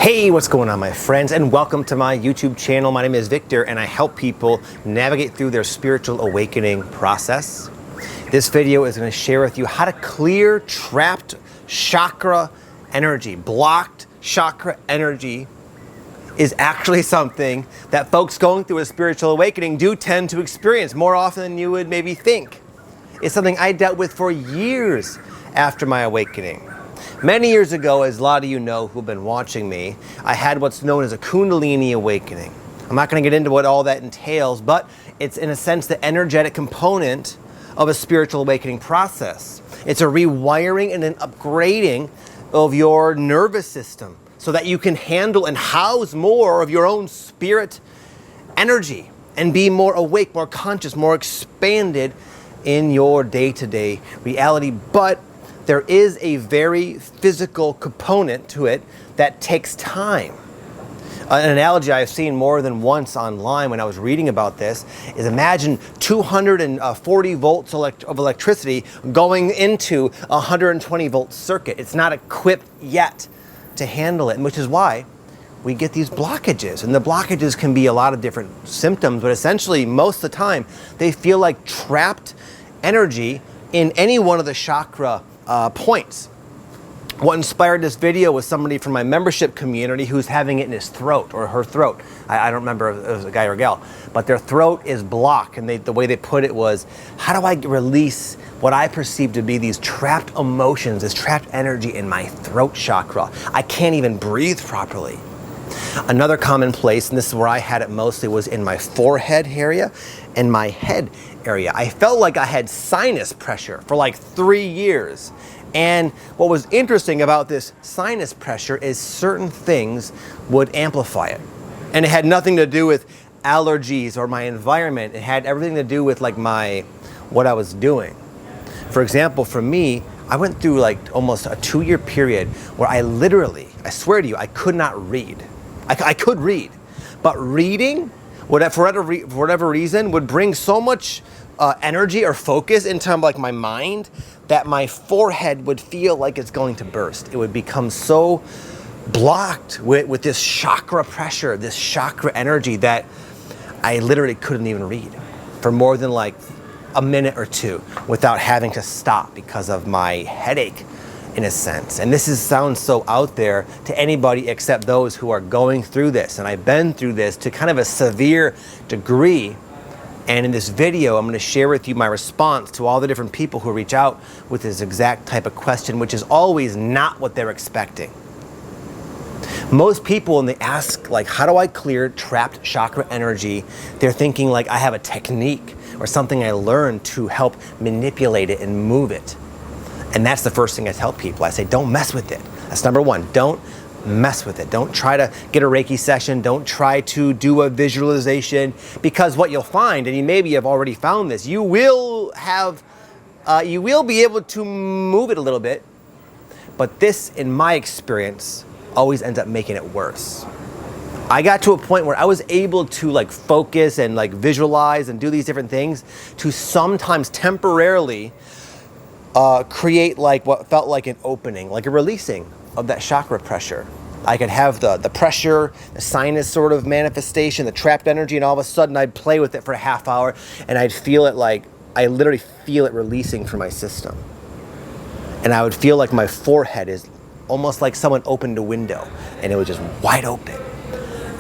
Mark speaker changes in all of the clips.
Speaker 1: Hey, what's going on, my friends, and welcome to my YouTube channel. My name is Victor, and I help people navigate through their spiritual awakening process. This video is going to share with you how to clear trapped chakra energy. Blocked chakra energy is actually something that folks going through a spiritual awakening do tend to experience more often than you would maybe think. It's something I dealt with for years after my awakening. Many years ago, as a lot of you know who've been watching me, I had what's known as a Kundalini Awakening. I'm not going to get into what all that entails, but it's in a sense the energetic component of a spiritual awakening process. It's a rewiring and an upgrading of your nervous system so that you can handle and house more of your own spirit energy and be more awake, more conscious, more expanded in your day-to-day reality. But there is a very physical component to it that takes time. An analogy I've seen more than once online when I was reading about this is imagine 240 volts of electricity going into a 120 volt circuit. It's not equipped yet to handle it, which is why we get these blockages. And the blockages can be a lot of different symptoms, but essentially most of the time they feel like trapped energy in any one of the chakra points. What inspired this video was somebody from my membership community who's having it in his throat or her throat. I don't remember if it was a guy or a gal, but their throat is blocked, and the way they put it was, how do I release what I perceive to be these trapped emotions, this trapped energy in my throat chakra? I can't even breathe properly. Another common place, and this is where I had it mostly, was in my forehead area and my head area. I felt like I had sinus pressure for like 3 years. And what was interesting about this sinus pressure is certain things would amplify it. And it had nothing to do with allergies or my environment. It had everything to do with like what I was doing. For example, for me, I went through like almost a 2-year period where I literally, I swear to you, I could not read. I could read, but reading, for whatever reason, would bring so much energy or focus into like my mind that my forehead would feel like it's going to burst. It would become so blocked with this chakra pressure, this chakra energy, that I literally couldn't even read for more than like a minute or two without having to stop because of my headache, in a sense. And this sounds so out there to anybody except those who are going through this. And I've been through this to kind of a severe degree. And in this video, I'm going to share with you my response to all the different people who reach out with this exact type of question, which is always not what they're expecting. Most people, when they ask, like, how do I clear trapped chakra energy, they're thinking like I have a technique or something I learned to help manipulate it and move it. And that's the first thing I tell people. I say, don't mess with it. That's number one. Don't mess with it. Don't try to get a Reiki session. Don't try to do a visualization, because what you'll find, and you maybe have already found this, you will be able to move it a little bit, but this, in my experience, always ends up making it worse. I got to a point where I was able to like focus and like visualize and do these different things to sometimes temporarily create like what felt like an opening, like a releasing of that chakra pressure. I could have the pressure, the sinus sort of manifestation, the trapped energy, and all of a sudden I'd play with it for a half hour and I'd feel it like, I literally feel it releasing from my system. And I would feel like my forehead is almost like someone opened a window and it was just wide open.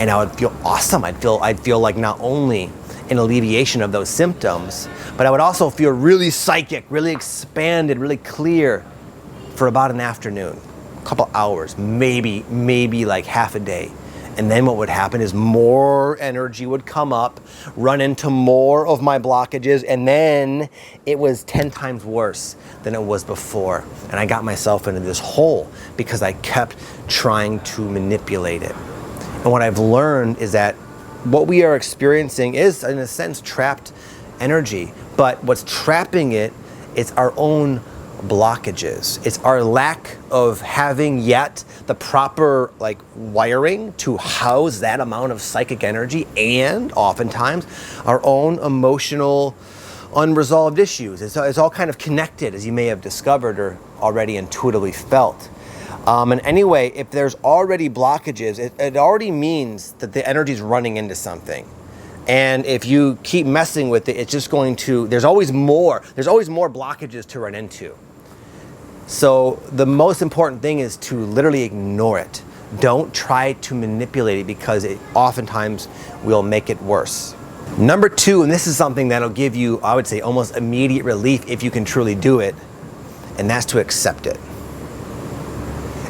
Speaker 1: And I would feel awesome. I'd feel like not only an alleviation of those symptoms, but I would also feel really psychic, really expanded, really clear for about an afternoon, a couple hours, maybe like half a day. And then what would happen is more energy would come up, run into more of my blockages, and then it was 10 times worse than it was before. And I got myself into this hole because I kept trying to manipulate it. And what I've learned is that what we are experiencing is, in a sense, trapped energy. But what's trapping it is our own blockages. It's our lack of having yet the proper like wiring to house that amount of psychic energy, and oftentimes our own emotional unresolved issues. It's all kind of connected, as you may have discovered or already intuitively felt. And anyway, if there's already blockages, it already means that the energy is running into something. And if you keep messing with it, it's just going to, there's always more blockages to run into. So the most important thing is to literally ignore it. Don't try to manipulate it, because it oftentimes will make it worse. Number 2, and this is something that'll give you, I would say, almost immediate relief if you can truly do it, and that's to accept it.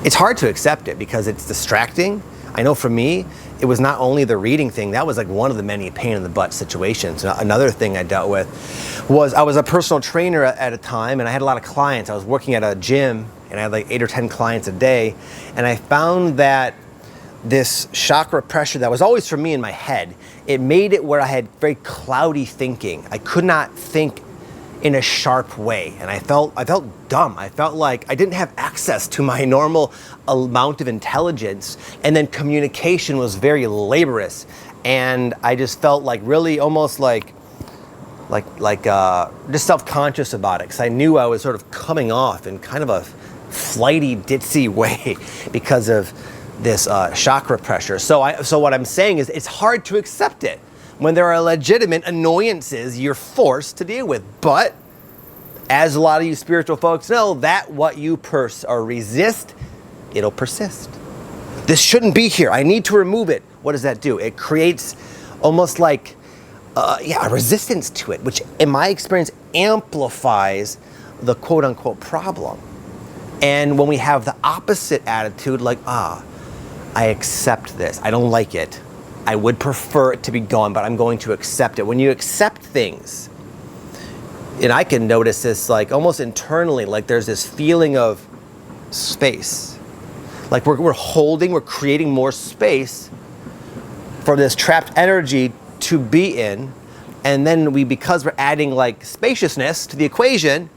Speaker 1: It's hard to accept it because it's distracting. I know for me, it was not only the reading thing, that was like one of the many pain in the butt situations. Another thing I dealt with was I was a personal trainer at a time, and I had a lot of clients. I was working at a gym, and I had like 8 or 10 clients a day. And I found that this chakra pressure that was always for me in my head, it made it where I had very cloudy thinking. I could not think in a sharp way, and I felt dumb. I felt like I didn't have access to my normal amount of intelligence, and then communication was very laborious, and I just felt like really almost like just self-conscious about it, because I knew I was sort of coming off in kind of a flighty, ditzy way because of this chakra pressure. So what I'm saying is, it's hard to accept it when there are legitimate annoyances you're forced to deal with. But as a lot of you spiritual folks know, that what you resist, it'll persist. This shouldn't be here. I need to remove it. What does that do? It creates almost like a resistance to it, which in my experience amplifies the quote unquote problem. And when we have the opposite attitude, like, I accept this. I don't like it. I would prefer it to be gone, but I'm going to accept it. When you accept things, and I can notice this like almost internally, like there's this feeling of space. Like we're creating more space for this trapped energy to be in. And then because we're adding like spaciousness to the equation,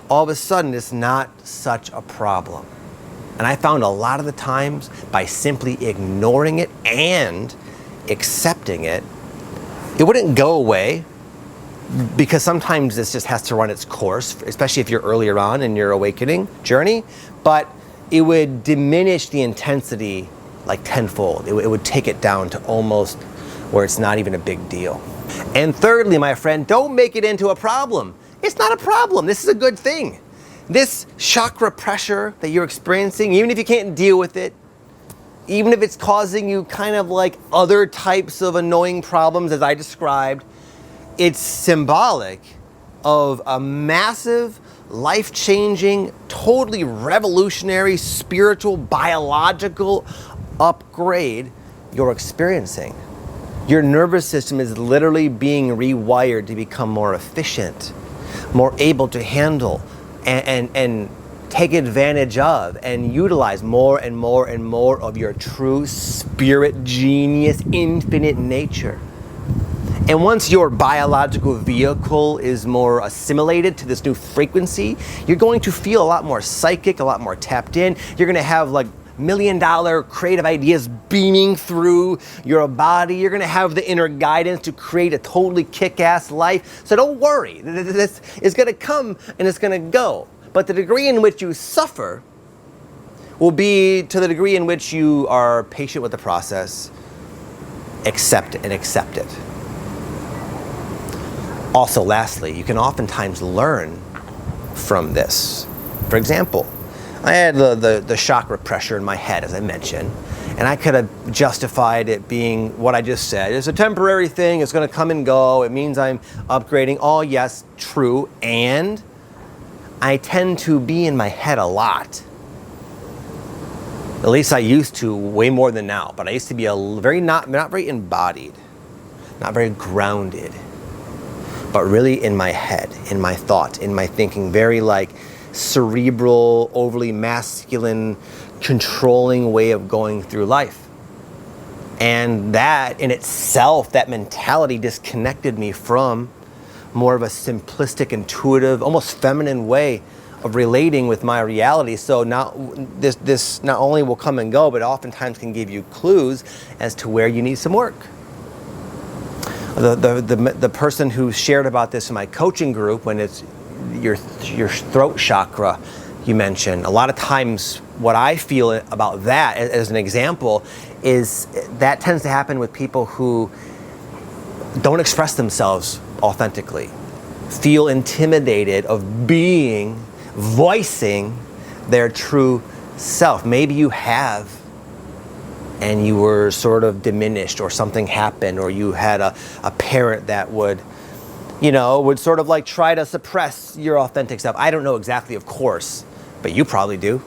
Speaker 1: all of a sudden it's not such a problem. And I found a lot of the times, by simply ignoring it and accepting it, it wouldn't go away, because sometimes this just has to run its course, especially if you're earlier on in your awakening journey, but it would diminish the intensity like tenfold. It would take it down to almost where it's not even a big deal. And thirdly, my friend, don't make it into a problem. It's not a problem. This is a good thing. This chakra pressure that you're experiencing, even if you can't deal with it, even if it's causing you kind of like other types of annoying problems as I described, it's symbolic of a massive, life-changing, totally revolutionary, spiritual, biological upgrade you're experiencing. Your nervous system is literally being rewired to become more efficient, more able to handle and take advantage of and utilize more and more and more of your true spirit, genius, infinite nature. And once your biological vehicle is more assimilated to this new frequency, you're going to feel a lot more psychic, a lot more tapped in. You're going to have like $1 million creative ideas beaming through your body. You're going to have the inner guidance to create a totally kick-ass life. So don't worry. This is going to come and it's going to go. But the degree in which you suffer will be to the degree in which you are patient with the process, accept it. Also, lastly, you can oftentimes learn from this. For example, I had the chakra pressure in my head, as I mentioned, and I could have justified it being what I just said. It's a temporary thing, it's going to come and go, it means I'm upgrading. Oh yes, true, and I tend to be in my head a lot. At least I used to, way more than now, but I used to be not very embodied, not very grounded, but really in my head, in my thought, in my thinking, very like cerebral, overly masculine, controlling way of going through life. And that in itself, that mentality disconnected me from more of a simplistic, intuitive, almost feminine way of relating with my reality. So now this not only will come and go, but oftentimes can give you clues as to where you need some work. The person who shared about this in my coaching group, when it's your throat chakra, you mentioned. A lot of times what I feel about that, as an example, is that tends to happen with people who don't express themselves authentically, feel intimidated of voicing their true self. Maybe you have, and you were sort of diminished, or something happened, or you had a parent that would sort of like try to suppress your authentic self. I don't know exactly, of course, but you probably do.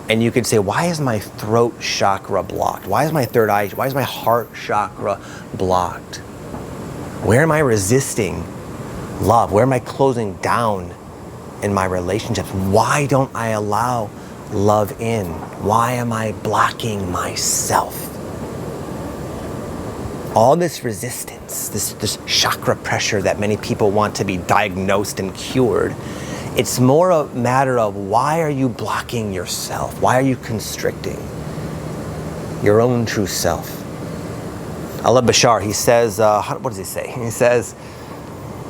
Speaker 1: And you could say, why is my throat chakra blocked? Why is my third eye, why is my heart chakra blocked? Where am I resisting love? Where am I closing down in my relationships? Why don't I allow love in? Why am I blocking myself? All this resistance, this chakra pressure that many people want to be diagnosed and cured, it's more a matter of, why are you blocking yourself? Why are you constricting your own true self? I love Bashar. He says, what does he say? He says,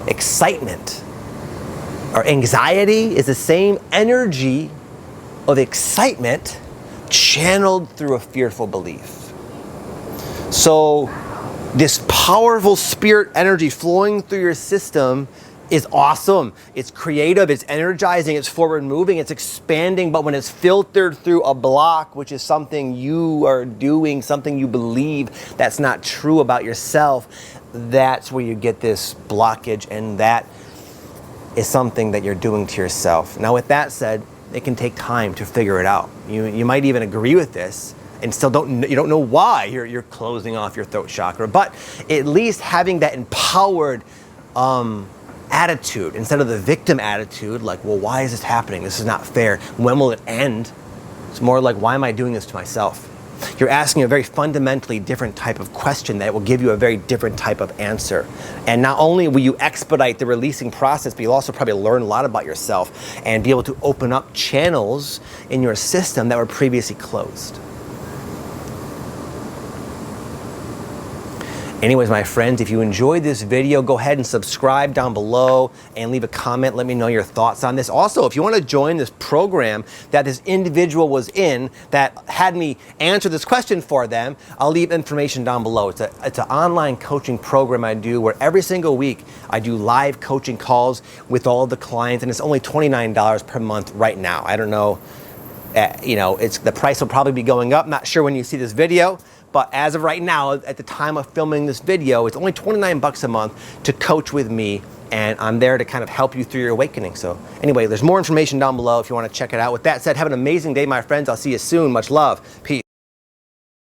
Speaker 1: excitement or anxiety is the same energy of excitement channeled through a fearful belief. So this powerful spirit energy flowing through your system is awesome. It's creative, it's energizing, it's forward moving, it's expanding, but when it's filtered through a block, which is something you are doing, something you believe that's not true about yourself, that's where you get this blockage, and that is something that you're doing to yourself. Now, with that said, it can take time to figure it out. You might even agree with this and still don't know why you're closing off your throat chakra, but at least having that empowered attitude instead of the victim attitude, like, well, why is this happening? This is not fair. When will it end? It's more like, why am I doing this to myself? You're asking a very fundamentally different type of question that will give you a very different type of answer. And not only will you expedite the releasing process, but you'll also probably learn a lot about yourself and be able to open up channels in your system that were previously closed. Anyways, my friends, if you enjoyed this video, go ahead and subscribe down below and leave a comment. Let me know your thoughts on this. Also, if you want to join this program that this individual was in that had me answer this question for them, I'll leave information down below. It's an online coaching program I do where every single week I do live coaching calls with all of the clients, and it's only $29 per month right now. I don't know, the price will probably be going up. Not sure when you see this video. But as of right now, at the time of filming this video, it's only 29 bucks a month to coach with me, and I'm there to kind of help you through your awakening. So anyway, there's more information down below if you want to check it out. With that said, have an amazing day, my friends. I'll see you soon. Much love. Peace.